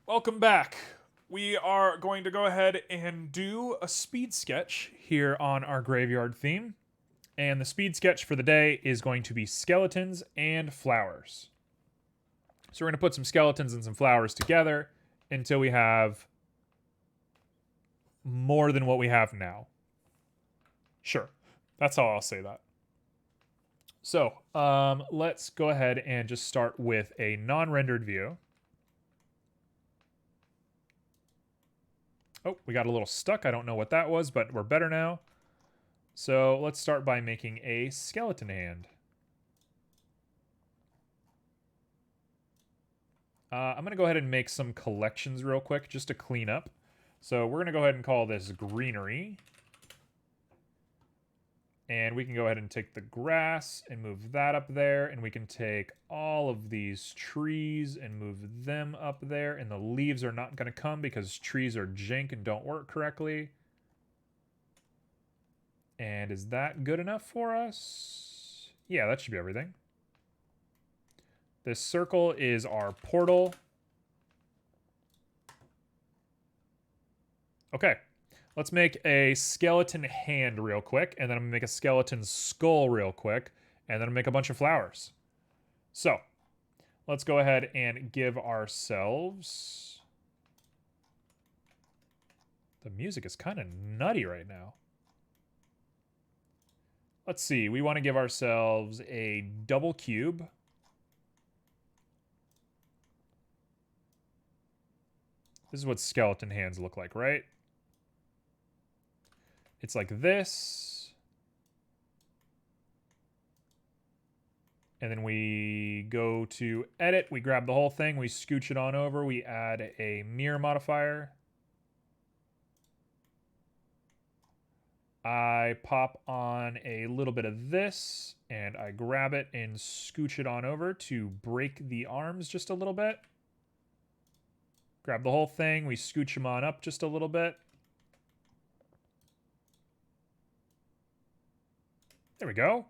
Welcome back. We are going to go ahead and do a speed sketch here on our graveyard theme. And the speed sketch for the day is going to be skeletons and flowers. So we're going to put some skeletons and some flowers together until we have more than what we have now. Sure, that's how I'll say that. So let's go ahead and just start with a non-rendered view. Oh, we got a little stuck. I don't know what that was, but we're better now. So let's start by making a skeleton hand. I'm going to go ahead and make some collections real quick just to clean up. So we're going to go ahead and call this greenery. And we can go ahead and take the grass and move that up there. And we can take all of these trees and move them up there. And the leaves are not going to come because trees are jank and don't work correctly. And is that good enough for us? Yeah, that should be everything. This circle is our portal. Okay, let's make a skeleton hand real quick, and then I'm gonna make a skeleton skull real quick, and then I'll make a bunch of flowers. So, let's go ahead and give ourselves... The music is kind of nutty right now. Let's see, we want to give ourselves a double cube. This is what skeleton hands look like, right? It's like this. And then we go to edit. We grab the whole thing. We scooch it on over. We add a mirror modifier. I pop on a little bit of this. And I grab it and scooch it on over to break the arms just a little bit. Grab the whole thing. We scooch them on up just a little bit. There we go.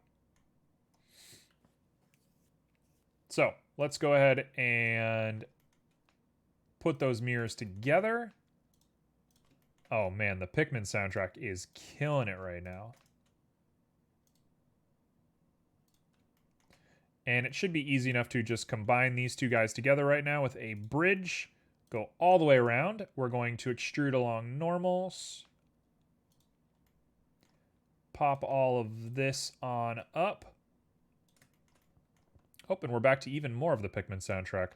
So let's go ahead and put those mirrors together. Oh man, the Pikmin soundtrack is killing it right now. And it should be easy enough to just combine these two guys together right now with a bridge. Go all the way around. We're going to extrude along normals. Pop all of this on up. Oh, and we're back to even more of the Pikmin soundtrack.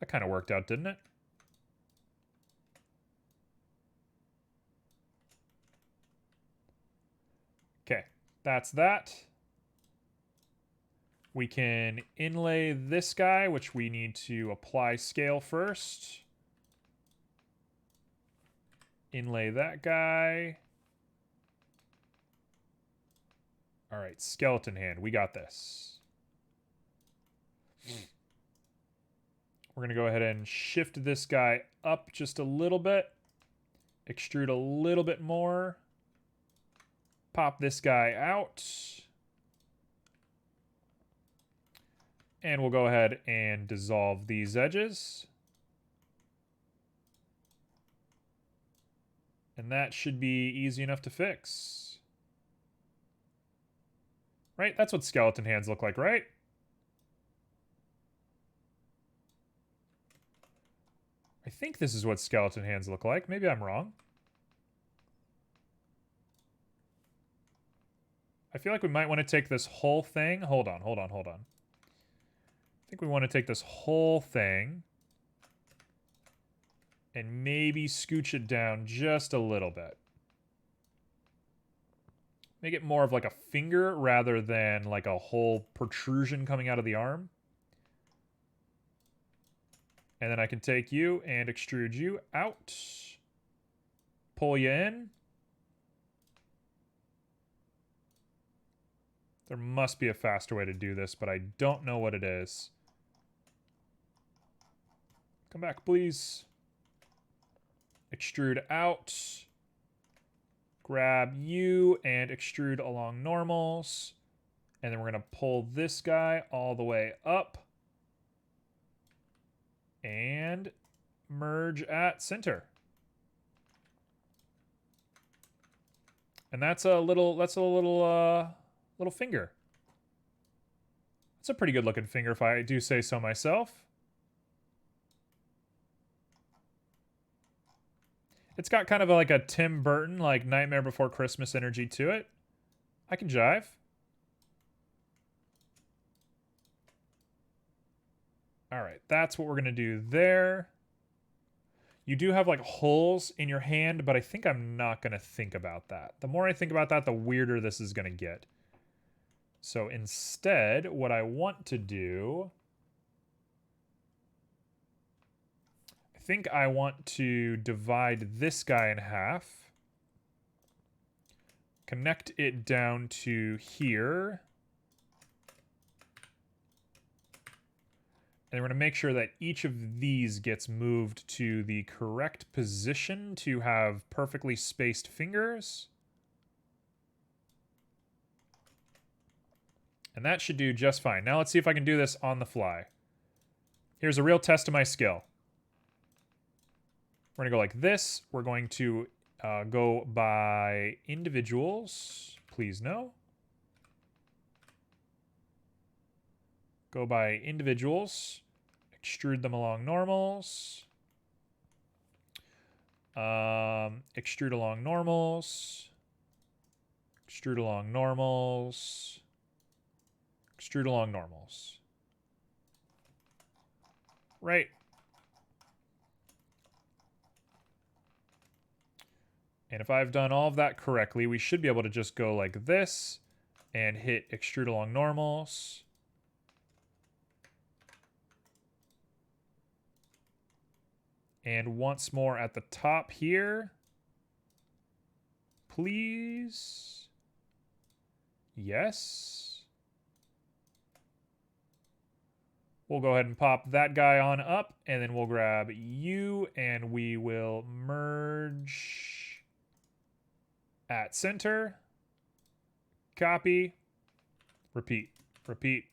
That kind of worked out, didn't it? Okay, that's that. We can inlay this guy, which we need to apply scale first. Inlay that guy. All right, skeleton hand. We got this. We're going to go ahead and shift this guy up just a little bit. Extrude a little bit more. Pop this guy out. And we'll go ahead and dissolve these edges. And that should be easy enough to fix. Right? That's what skeleton hands look like, right? I think this is what skeleton hands look like. Maybe I'm wrong. I feel like we might want to take this whole thing. Hold on. I think we want to take this whole thing and maybe scooch it down just a little bit. Make it more of like a finger rather than like a whole protrusion coming out of the arm. And then I can take you and extrude you out. Pull you in. There must be a faster way to do this, but I don't know what it is. Come back, please. Extrude out. Grab you and extrude along normals. And then we're going to pull this guy all the way up. And merge at center. And that's a little little finger. It's a pretty good looking finger if I do say so myself. It's got kind of like a Tim Burton, like Nightmare Before Christmas energy to it. I can jive. All right, that's what we're going to do there. You do have like holes in your hand, but I think I'm not going to think about that. The more I think about that, the weirder this is going to get. So instead, what I want to do, I think I want to divide this guy in half. Connect it down to here. And we're going to make sure that each of these gets moved to the correct position to have perfectly spaced fingers. And that should do just fine. Now let's see if I can do this on the fly. Here's a real test of my skill. We're going to go like this. We're going to go by individuals. Please no. Go by individuals. Extrude them along normals. Extrude along normals. Extrude along normals. Extrude along normals. Right. And if I've done all of that correctly, we should be able to just go like this and hit extrude along normals. And once more at the top here. Please. Yes. We'll go ahead and pop that guy on up, and then we'll grab you, and we will merge at center. Copy. Repeat. Repeat.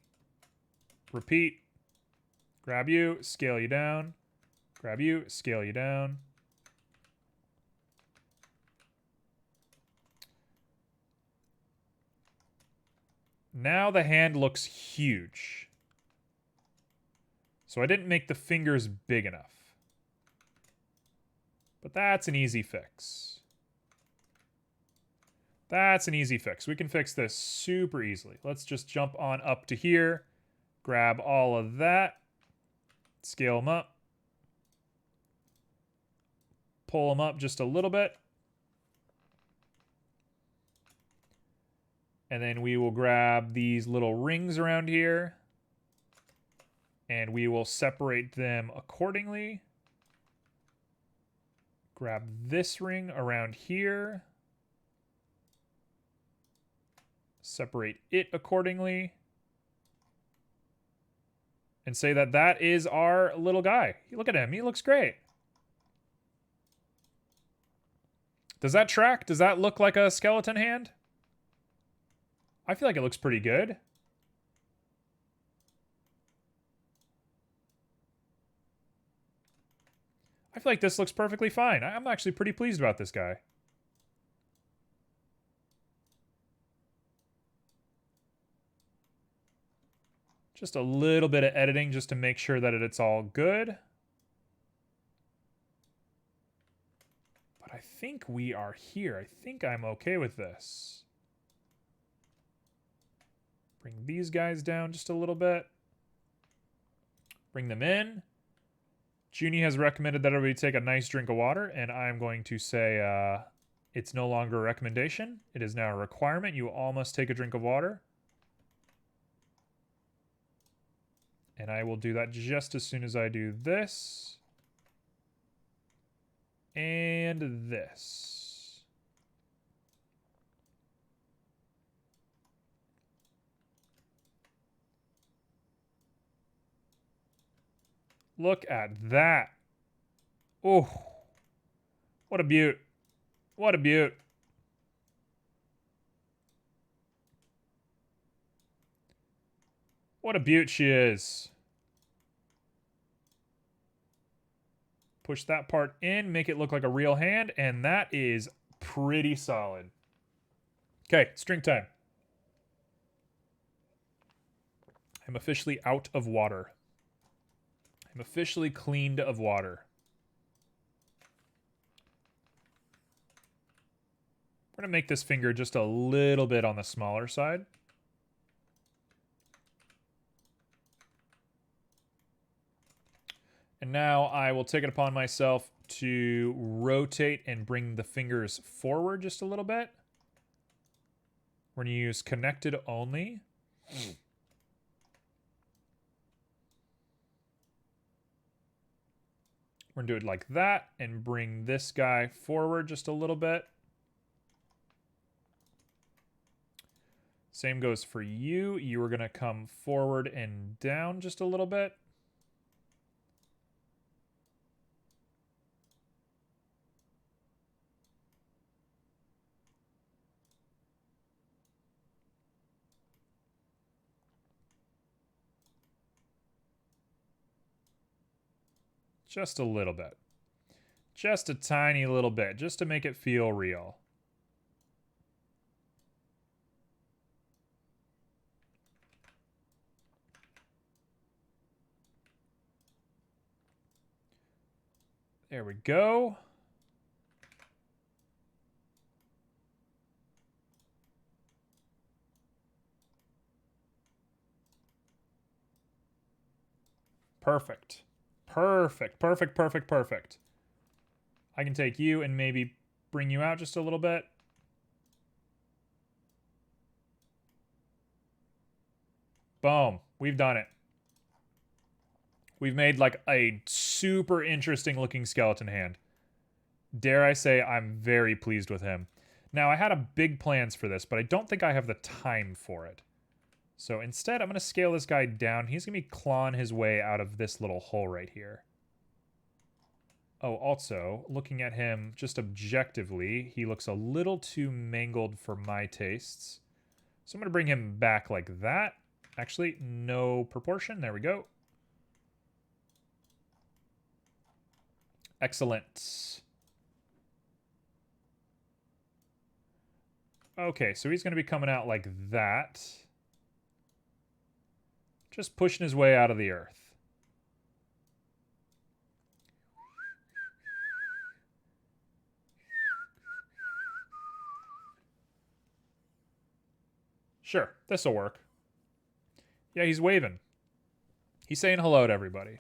Repeat. Grab you, scale you down. Grab you, scale you down. Now the hand looks huge. So I didn't make the fingers big enough. But that's an easy fix. That's an easy fix. We can fix this super easily. Let's just jump on up to here. Grab all of that. Scale them up. Pull them up just a little bit. And then we will grab these little rings around here. And we will separate them accordingly. Grab this ring around here. Separate it accordingly. And say that that is our little guy. Look at him. He looks great. Does that track? Does that look like a skeleton hand? I feel like it looks pretty good. I feel like this looks perfectly fine. I'm actually pretty pleased about this guy. Just a little bit of editing just to make sure that it's all good. But I think we are here. I think I'm okay with this. Bring these guys down just a little bit. Bring them in. Junie has recommended that everybody take a nice drink of water, and I'm going to say it's no longer a recommendation. It is now a requirement. You all must take a drink of water. And I will do that just as soon as I do this. And this. Look at that. Oh, what a beaut. What a beaut. What a beaut she is. Push that part in, make it look like a real hand, and that is pretty solid. Okay, it's drink time. I'm officially out of water. I'm officially cleaned of water. We're going to make this finger just a little bit on the smaller side. And now I will take it upon myself to rotate and bring the fingers forward just a little bit. We're going to use connected only. We're going to do it like that and bring this guy forward just a little bit. Same goes for you. You are going to come forward and down just a little bit. Just a little bit. Just a tiny little bit, just to make it feel real. There we go. Perfect. Perfect, perfect, perfect, perfect. I can take you and maybe bring you out just a little bit. Boom. We've done it. We've made like a super interesting looking skeleton hand. Dare I say I'm very pleased with him. Now, I had a big plans for this, but I don't think I have the time for it. So instead, I'm going to scale this guy down. He's going to be clawing his way out of this little hole right here. Oh, also, looking at him just objectively, he looks a little too mangled for my tastes. So I'm going to bring him back like that. Actually, no proportion. There we go. Excellent. Okay, so he's going to be coming out like that. Just pushing his way out of the earth. Sure, this'll work. Yeah, he's waving. He's saying hello to everybody.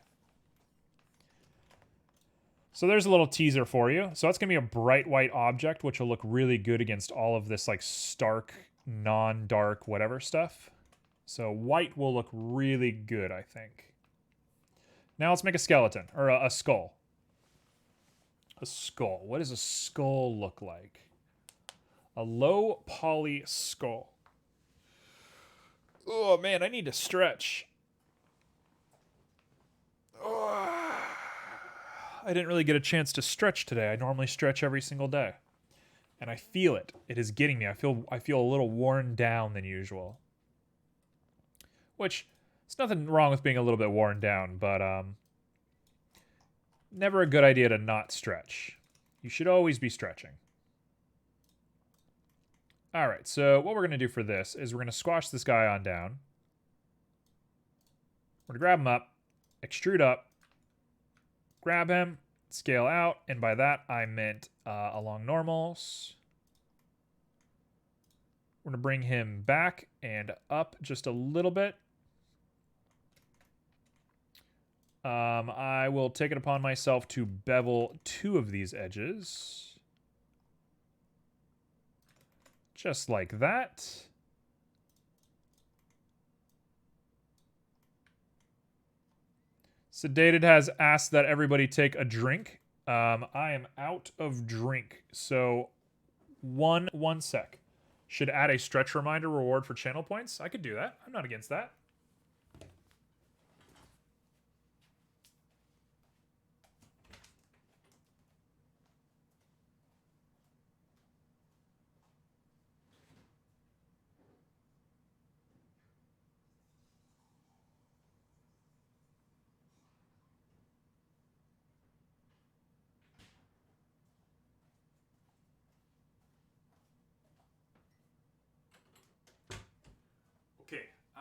So there's a little teaser for you. So that's going to be a bright white object, which will look really good against all of this like stark, non-dark, whatever stuff. So white will look really good, I think. Now let's make a skeleton, or a skull. A skull. What does a skull look like? A low poly skull. Oh man, I need to stretch. Oh, I didn't really get a chance to stretch today. I normally stretch every single day. And I feel it. It is getting me. I feel a little worn down than usual. Which, there's nothing wrong with being a little bit worn down, but never a good idea to not stretch. You should always be stretching. Alright, so what we're going to do for this is we're going to squash this guy on down. We're going to grab him up, extrude up, grab him, scale out, and by that I meant along normals. We're going to bring him back and up just a little bit. I will take it upon myself to bevel 2 of these edges. Just like that. Sedated has asked that everybody take a drink. I am out of drink, so one sec. Should add a stretch reminder reward for channel points. I could do that. I'm not against that.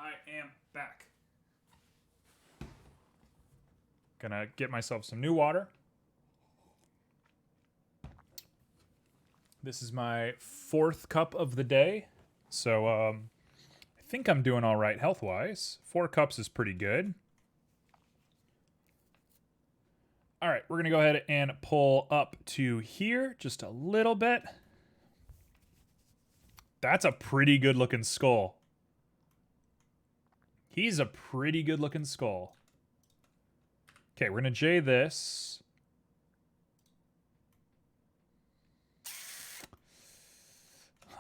I am back. Gonna get myself some new water. This is my 4th cup of the day. So, I think I'm doing all right health-wise. 4 cups is pretty good. All right, we're going to go ahead and pull up to here just a little bit. That's a pretty good-looking skull. He's a pretty good-looking skull. Okay, we're going to J this.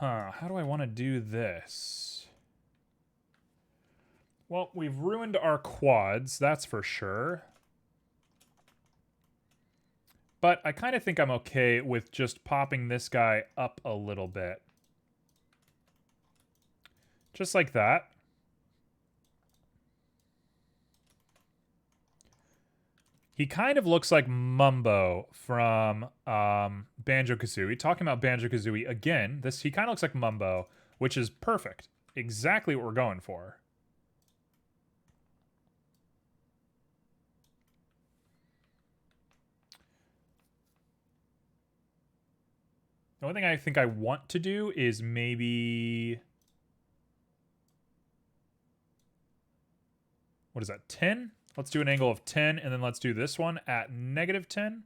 How do I want to do this? Well, we've ruined our quads, that's for sure. But I kind of think I'm okay with just popping this guy up a little bit. Just like that. He kind of looks like Mumbo from Banjo-Kazooie. Talking about Banjo-Kazooie again, he kind of looks like Mumbo, which is perfect. Exactly what we're going for. The only thing I think I want to do is maybe... What is that, 10? Let's do an angle of 10, and then let's do this one at -10.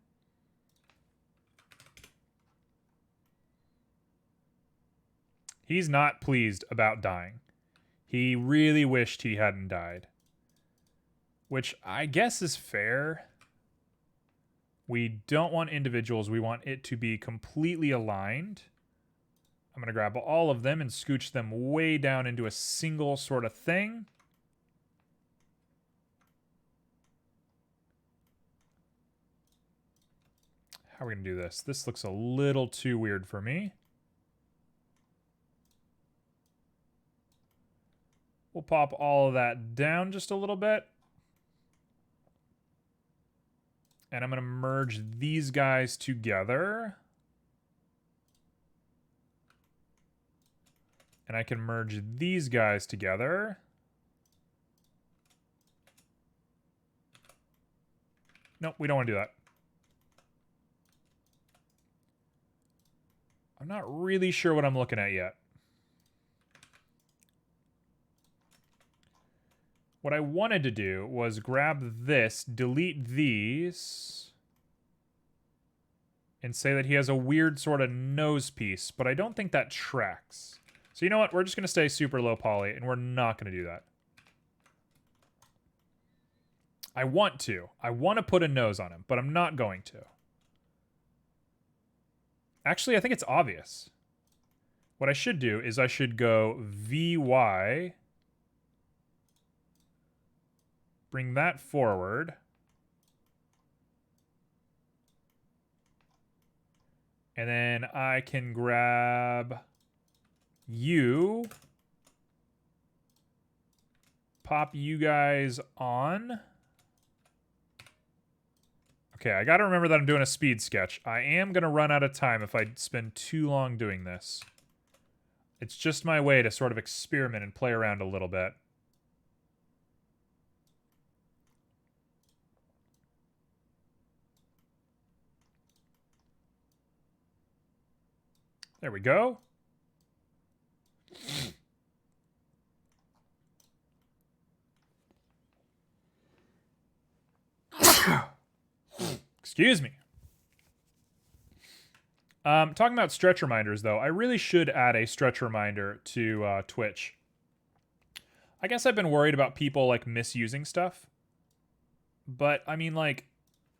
He's not pleased about dying. He really wished he hadn't died. Which I guess is fair. We don't want individuals. We want it to be completely aligned. I'm going to grab all of them and scooch them way down into a single sort of thing. How are we going to do this? This looks a little too weird for me. We'll pop all of that down just a little bit. And I'm going to merge these guys together. And I can merge these guys together. Nope, we don't want to do that. I'm not really sure what I'm looking at yet. What I wanted to do was grab this, delete these, and say that he has a weird sort of nose piece, but I don't think that tracks. So you know what? We're just going to stay super low poly, and we're not going to do that. I want to. I want to put a nose on him, but I'm not going to. Actually, I think it's obvious. What I should do is I should go VY... Bring that forward. And then I can grab you. Pop you guys on. Okay, I gotta remember that I'm doing a speed sketch. I am gonna run out of time if I spend too long doing this. It's just my way to sort of experiment and play around a little bit. There we go. Excuse me. Talking about stretch reminders, though, I really should add a stretch reminder to Twitch. I guess I've been worried about people, like, misusing stuff. But, I mean, like,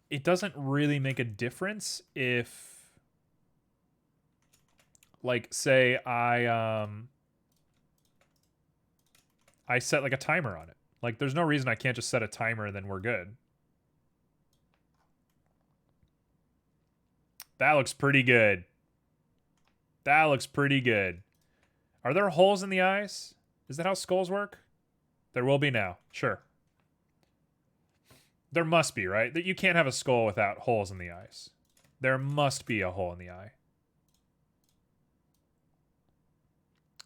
it doesn't really make a difference if... Like, say I set, like, a timer on it. Like, there's no reason I can't just set a timer and then we're good. That looks pretty good. That looks pretty good. Are there holes in the eyes? Is that how skulls work? There will be now. Sure. There must be, right? That you can't have a skull without holes in the eyes. There must be a hole in the eye.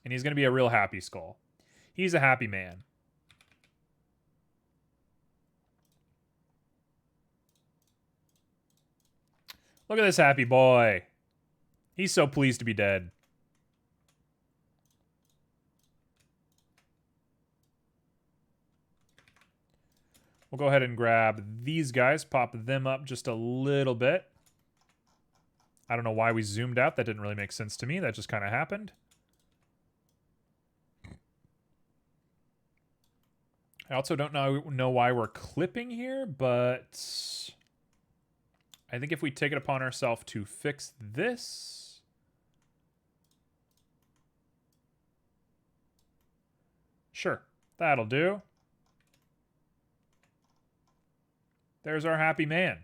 And he's going to be a real happy skull. He's a happy man. Look at this happy boy. He's so pleased to be dead. We'll go ahead and grab these guys, pop them up just a little bit. I don't know why we zoomed out. That didn't really make sense to me. That just kind of happened. I also don't know why we're clipping here, but I think if we take it upon ourselves to fix this, sure, that'll do. There's our happy man.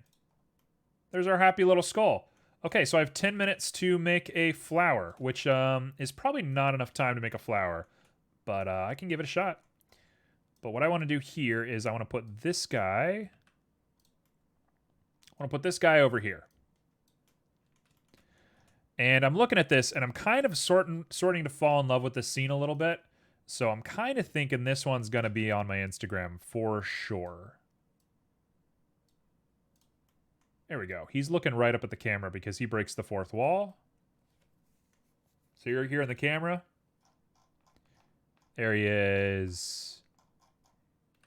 There's our happy little skull. Okay, so I have 10 minutes to make a flower, which is probably not enough time to make a flower, but I can give it a shot. But what I want to do here is I want to put this guy... I want to put this guy over here. And I'm looking at this, and I'm kind of starting to fall in love with this scene a little bit. So I'm kind of thinking this one's going to be on my Instagram for sure. There we go. He's looking right up at the camera because he breaks the fourth wall. So you're here in the camera. There he is.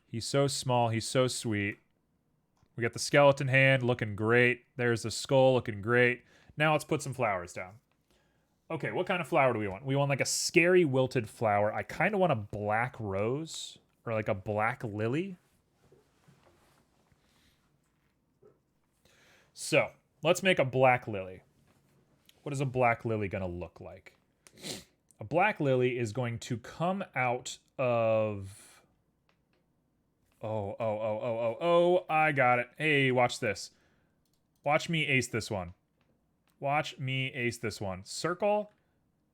He's so small. He's so sweet. We got the skeleton hand looking great. There's the skull looking great. Now let's put some flowers down. Okay, what kind of flower do we want? We want like a scary wilted flower. I kind of want a black rose or like a black lily. So let's make a black lily. What is a black lily going to look like? A black lily is going to come out of... Oh, I got it. Hey, watch this. Watch me ace this one. Watch me ace this one. Circle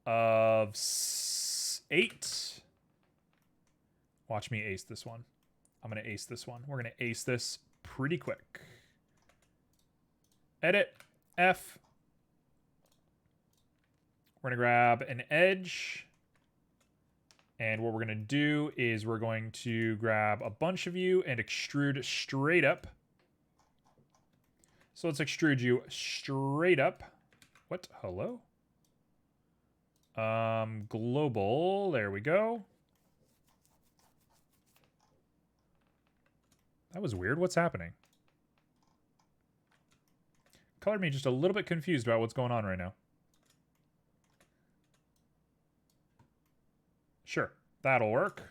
of 8. Watch me ace this one. I'm going to ace this one. We're going to ace this pretty quick. Edit. F. We're going to grab an edge. And what we're going to do is we're going to grab a bunch of you and extrude straight up. So let's extrude you straight up. What? Hello? Global. There we go. That was weird. What's happening? Colored me just a little bit confused about what's going on right now. Sure, that'll work.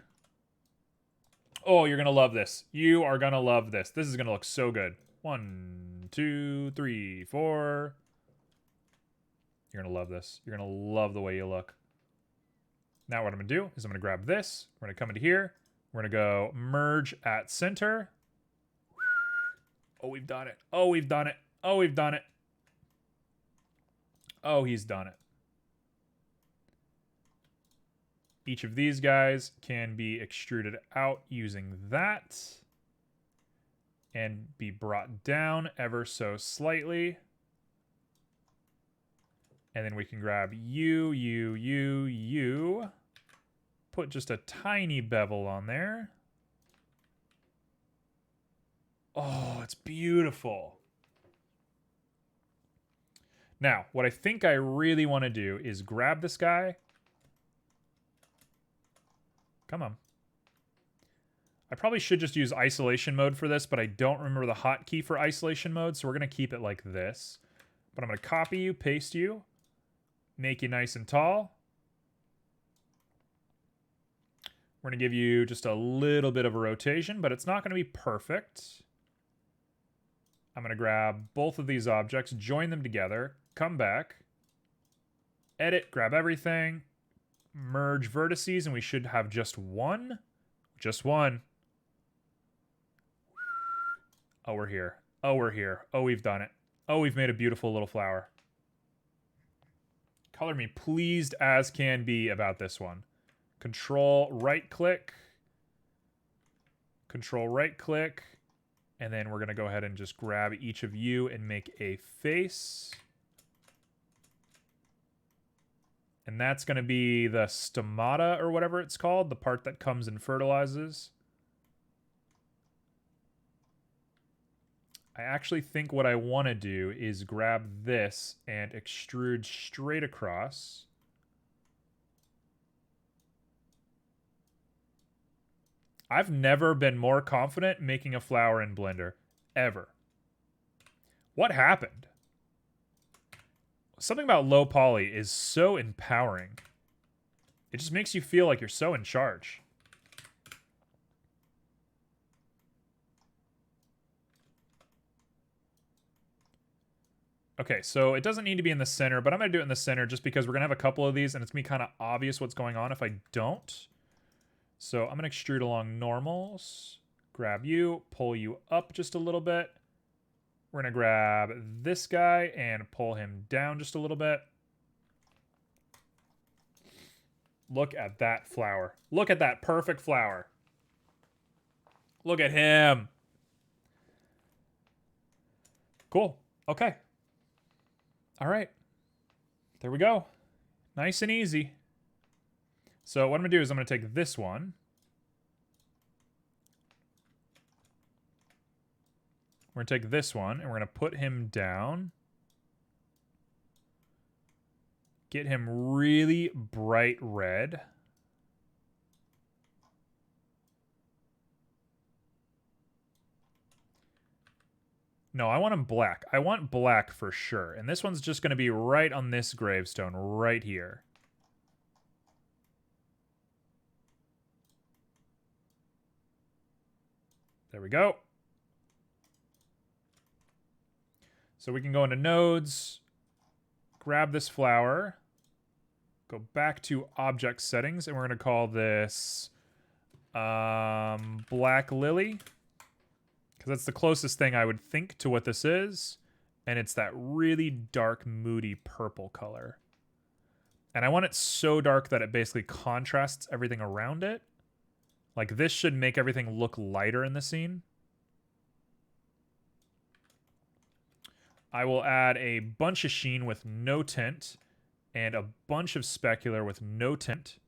Oh, you're going to love this. You are going to love this. This is going to look so good. 1, 2, 3, 4. You're going to love this. You're going to love the way you look. Now what I'm going to do is I'm going to grab this. We're going to come into here. We're going to go merge at center. Oh, we've done it. Oh, we've done it. Oh, we've done it. Oh, he's done it. Each of these guys can be extruded out using that and be brought down ever so slightly. And then we can grab you. Put just a tiny bevel on there. Oh, it's beautiful. Now, what I think I really want to do is grab this guy. Come on. I probably should just use isolation mode for this, but I don't remember the hotkey for isolation mode, so we're going to keep it like this. But I'm going to copy you, paste you, make you nice and tall. We're going to give you just a little bit of a rotation, but it's not going to be perfect. I'm going to grab both of these objects, join them together, come back, edit, grab everything, merge vertices, and we should have just one. Just one. Oh, we're here. Oh, we're here. Oh, we've done it. Oh, we've made a beautiful little flower. Color me pleased as can be about this one. Control right click. Control right click. And then we're going to go ahead and just grab each of you and make a face. And that's going to be the stomata or whatever it's called, the part that comes and fertilizes. I actually think what I want to do is grab this and extrude straight across. I've never been more confident making a flower in Blender. Ever. What happened? Something about low poly is so empowering. It just makes you feel like you're so in charge. Okay, so it doesn't need to be in the center, but I'm going to do it in the center just because we're going to have a couple of these and it's going to be kind of obvious what's going on if I don't. So I'm going to extrude along normals, grab you, pull you up just a little bit. We're going to grab this guy and pull him down just a little bit. Look at that flower. Look at that perfect flower. Look at him. Cool. Okay. All right. There we go. Nice and easy. So what I'm going to do is I'm going to take this one. We're going to take this one and we're going to put him down. Get him really bright red. No, I want him black. I want black for sure. And this one's just going to be right on this gravestone right here. There we go. So we can go into nodes, grab this flower, go back to object settings, and we're going to call this Black Lily. Because that's the closest thing I would think to what this is. And it's that really dark, moody purple color. And I want it so dark that it basically contrasts everything around it. Like, this should make everything look lighter in the scene. I will add a bunch of sheen with no tint. And a bunch of specular with no tint.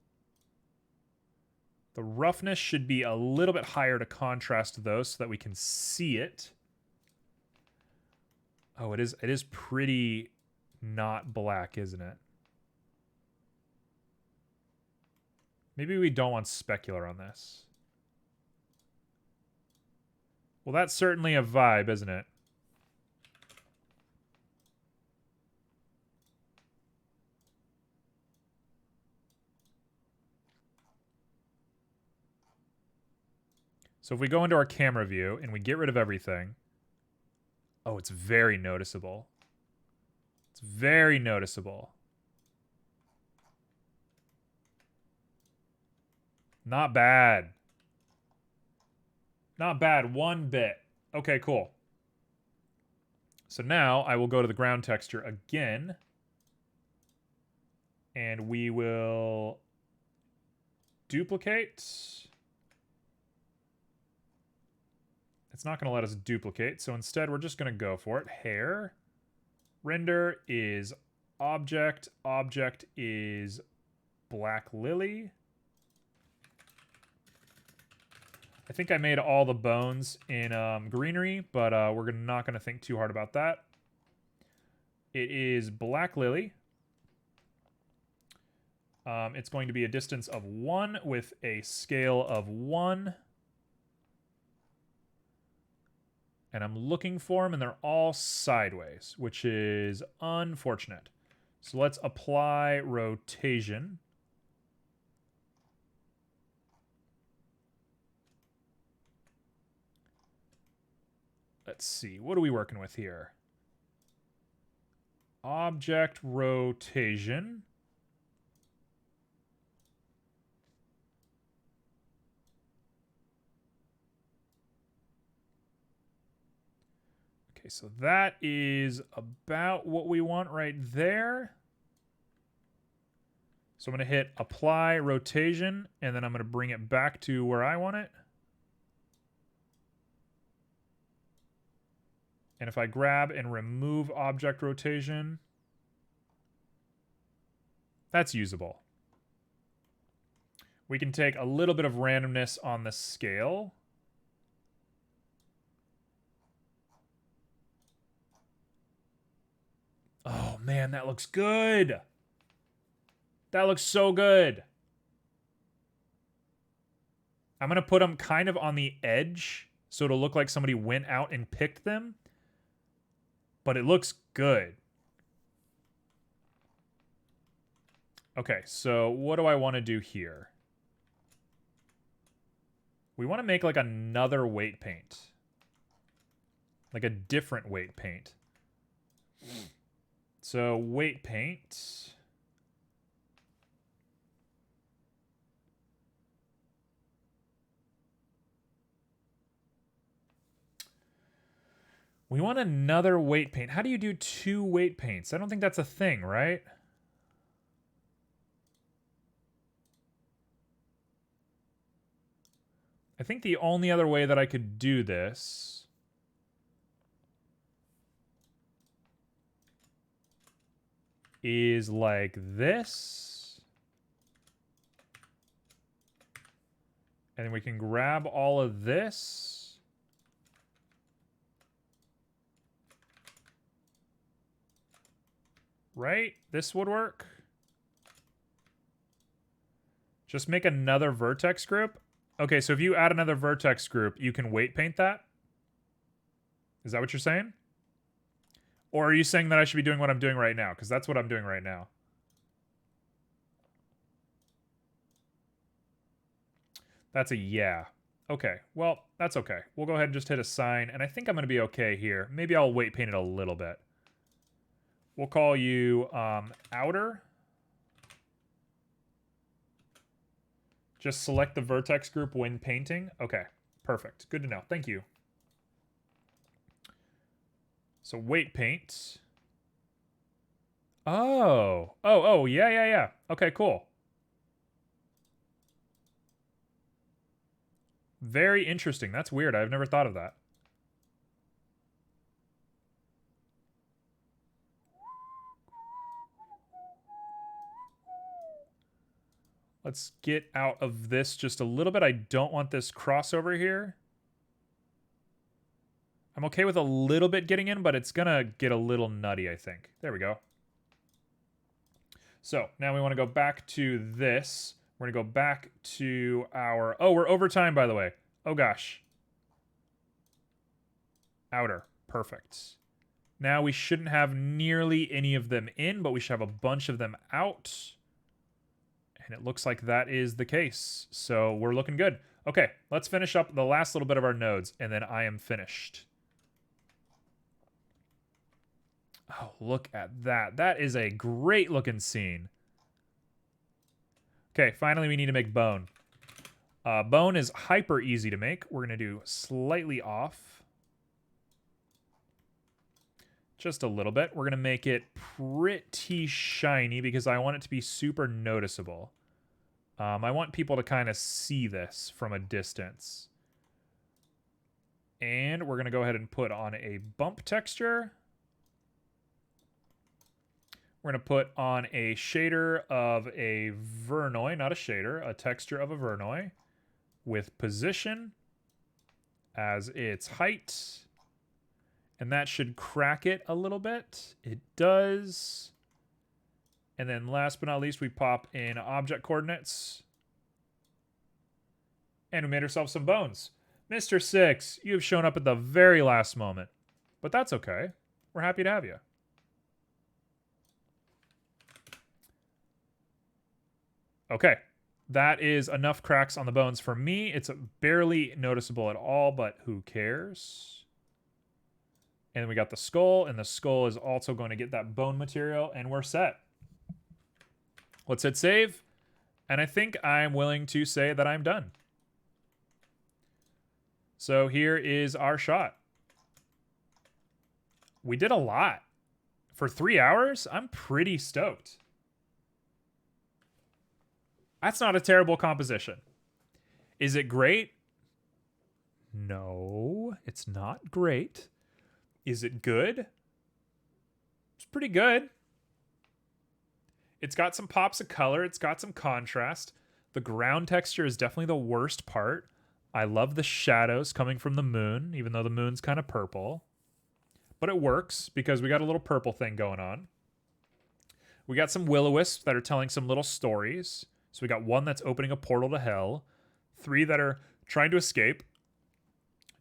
The roughness should be a little bit higher to contrast those so that we can see it. Oh, it is pretty not black, isn't it? Maybe we don't want specular on this. Well, that's certainly a vibe, isn't it? So if we go into our camera view and we get rid of everything, oh, it's very noticeable. It's very noticeable. Not bad. Not bad one bit. Okay, cool. So now I will go to the ground texture again. And we will duplicate. It's not going to let us duplicate, so instead we're just going to go for it. Hair. Render is object. Object is Black Lily. I think I made all the bones in greenery, but we're not going to think too hard about that. It is Black Lily. It's going to be a distance of 1 with a scale of 1. And I'm looking for them, and they're all sideways, which is unfortunate. So let's apply rotation. Let's see, what are we working with here? Object rotation. Okay, so that is about what we want right there. So I'm going to hit apply rotation, and then I'm going to bring it back to where I want it. And if I grab and remove object rotation, that's usable. We can take a little bit of randomness on the scale. man, that looks good. That looks so good. I'm going to put them kind of on the edge so it'll look like somebody went out and picked them. But it looks good. Okay, so what do I want to do here? We want to make like another weight paint. Like a different weight paint. So weight paint. We want another weight paint. How do you do 2 weight paints? I don't think that's a thing, right? I think the only other way that I could do this is like this. And then we can grab all of this. Right? This would work. Just make another vertex group. Okay, so if you add another vertex group, you can weight paint that? Is that what you're saying? Or are you saying that I should be doing what I'm doing right now? Because that's what I'm doing right now. That's a yeah. Okay, well, that's okay. We'll go ahead and just hit assign, and I think I'm going to be okay here. Maybe I'll weight paint it a little bit. We'll call you outer. Just select the vertex group when painting. Okay, perfect. Good to know. Thank you. So weight paint. Oh, yeah. Okay, cool. Very interesting. That's weird. I've never thought of that. Let's get out of this just a little bit. I don't want this crossover here. I'm okay with a little bit getting in, but it's going to get a little nutty, I think. There we go. So now we want to go back to this. We're going to go back to our... Oh, we're over time, by the way. Oh, gosh. Outer. Perfect. Now we shouldn't have nearly any of them in, but we should have a bunch of them out. And it looks like that is the case. So we're looking good. Okay, let's finish up the last little bit of our nodes, and then I am finished. Oh, look at that. That is a great looking scene. Okay, finally we need to make bone. Bone is hyper easy to make. We're going to do slightly off. Just a little bit. We're going to make it pretty shiny because I want it to be super noticeable. I want people to kind of see this from a distance. And we're going to go ahead and put on a bump texture. We're going to put on a shader of a Verneuil, not a shader, a texture of a Verneuil with position as its height. And that should crack it a little bit. It does. And then last but not least, we pop in object coordinates. And we made ourselves some bones. Mr. Six, you have shown up at the very last moment. But that's okay. We're happy to have you. Okay. That is enough cracks on the bones for me. It's barely noticeable at all, but who cares? And then we got the skull, and the skull is also going to get that bone material, and we're set. Let's hit save, and I think I'm willing to say that I'm done. So here is our shot. We did a lot. For 3 hours, I'm pretty stoked. That's not a terrible composition. Is it great? No, it's not great. Is it good? It's pretty good. It's got some pops of color. It's got some contrast. The ground texture is definitely the worst part. I love the shadows coming from the moon, even though the moon's kind of purple. But it works because we got a little purple thing going on. We got some will-o-wisps that are telling some little stories. So we got one that's opening a portal to hell, 3 that are trying to escape,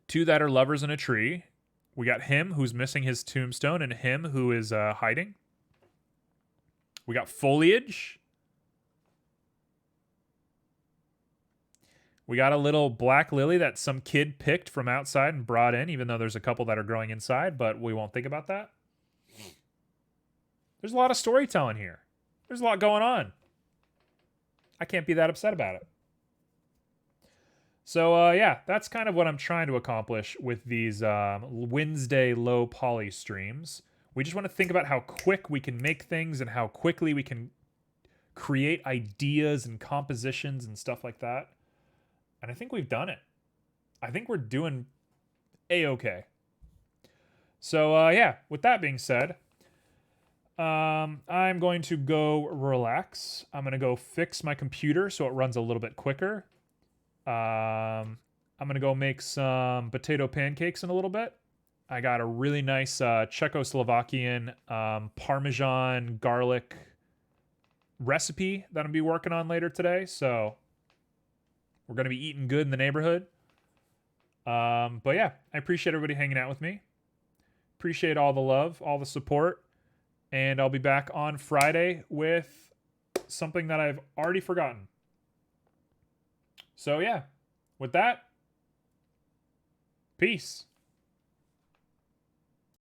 2 that are lovers in a tree. We got him who's missing his tombstone and him who is hiding. We got foliage. We got a little black lily that some kid picked from outside and brought in, even though there's a couple that are growing inside, but we won't think about that. There's a lot of storytelling here. There's a lot going on. I can't be that upset about it. So, yeah, that's kind of what I'm trying to accomplish with these Wednesday low poly streams. We just want to think about how quick we can make things and how quickly we can create ideas and compositions and stuff like that. And I think we've done it. I think we're doing A-okay. So, yeah, with that being said, I'm going to go relax. I'm going to go fix my computer so it runs a little bit quicker. I'm going to go make some potato pancakes in a little bit. I got a really nice Czechoslovakian Parmesan garlic recipe that I'm going to be working on later today. So we're going to be eating good in the neighborhood. But yeah, I appreciate everybody hanging out with me. Appreciate all the love, all the support. And I'll be back on Friday with something that I've already forgotten. So yeah, with that, peace.